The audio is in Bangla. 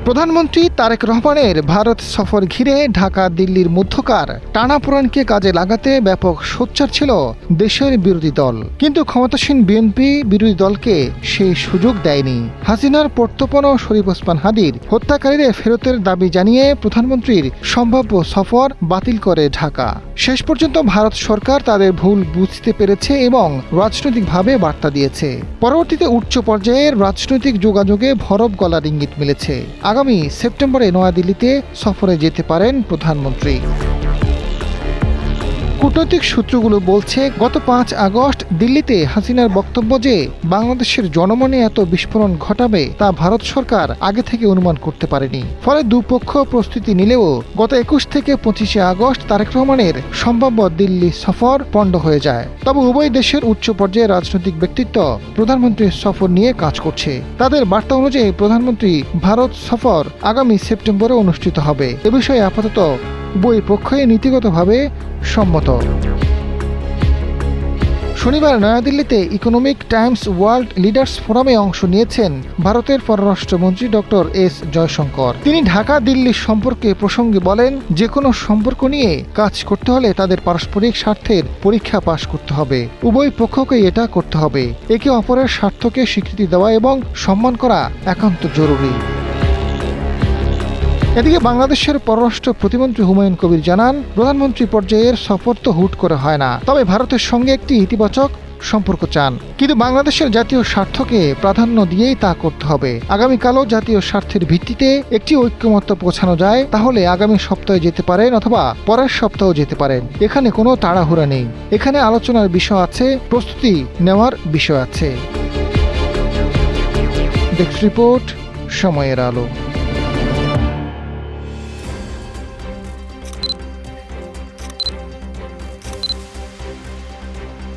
প্রধানমন্ত্রী তারেক রহমানের ভারত সফর ঘিরে ঢাকা দিল্লির মধ্যকার টানাপোড়েনকে কাজে লাগাতে ব্যাপক সোচ্চার ছিল দেশের বিরোধী দল। কিন্তু ক্ষমতাসীন বিএনপি বিরোধী দলকে সেই সুযোগ দেয়নি। হাসিনার প্রত্যর্পণ শরীফ ওসমান হাদির হত্যাকারীদের ফেরতের দাবি জানিয়ে প্রধানমন্ত্রীর সম্ভাব্য সফর বাতিল করে ঢাকা। শেষ পর্যন্ত ভারত সরকার তাদের ভুল বুঝতে পেরেছে এবং রাজনৈতিকভাবে বার্তা দিয়েছে। পরবর্তীতে উচ্চ পর্যায়ের রাজনৈতিক যোগাযোগে ভরব গলার ইঙ্গিত মিলেছে। আগামী সেপ্টেম্বরে নয়াদিল্লিতে সফরে যেতে পারেন প্রধানমন্ত্রী। কূটনৈতিক সূত্রগুলো বলছে, গত 5 আগস্ট দিল্লিতে হাসিনার বক্তব্য যে বাংলাদেশের জনমনে এত বিস্ফোরণ ঘটাবে তা ভারত সরকার আগে থেকে অনুমান করতে পারেনি। ফলে দুপক্ষ প্রস্তুতি নিলেও গত 21 থেকে 25 আগস্ট তারেক রহমানের সম্ভাব্য দিল্লি সফর পণ্ড হয়ে যায়। তবে উভয় দেশের উচ্চ পর্যায়ের রাজনৈতিক ব্যক্তিত্ব প্রধানমন্ত্রীর সফর নিয়ে কাজ করছে। তাদের বার্তা অনুযায়ী প্রধানমন্ত্রী ভারত সফর আগামী সেপ্টেম্বরে অনুষ্ঠিত হবে। এ বিষয়ে আপাতত উভয় পক্ষই নীতিগতভাবে সম্মত। শনিবার নয়াদিল্লিতে ইকোনমিক টাইমস ওয়ার্ল্ড লিডার্স ফোরামে অংশ নিয়েছেন ভারতের পররাষ্ট্রমন্ত্রী ডক্টর এস জয়শঙ্কর। তিনি ঢাকা দিল্লি সম্পর্কে প্রসঙ্গে বলেন, যে কোনো সম্পর্ক নিয়ে কাজ করতে হলে তাদের পারস্পরিক স্বার্থের পরীক্ষা পাশ করতে হবে। উভয় পক্ষকে এটা করতে হবে। একে অপরের স্বার্থকে স্বীকৃতি দেওয়া এবং সম্মান করা একান্ত জরুরি। এদিকে বাংলাদেশের পররাষ্ট্র প্রতিমন্ত্রী হুমায়ুন কবির জানান, প্রধানমন্ত্রী পর্যায়ের সফর তো হুট করে হয় না, তবে ভারতের সঙ্গে একটি ইতিবাচক সম্পর্ক চান। কিন্তু বাংলাদেশের জাতীয় স্বার্থকে প্রাধান্য দিয়েই তা করতে হবে। আগামীকালও জাতীয় স্বার্থের ভিত্তিতে একটি ঐক্যমত্য পৌঁছানো যায়, তাহলে আগামী সপ্তাহে যেতে পারেন অথবা পরের সপ্তাহেও যেতে পারেন। এখানে কোনো তাড়াহুড়া নেই। এখানে আলোচনার বিষয় আছে, প্রস্তুতি নেওয়ার বিষয় আছে। ডেস্ক রিপোর্ট, সময়ের আলো।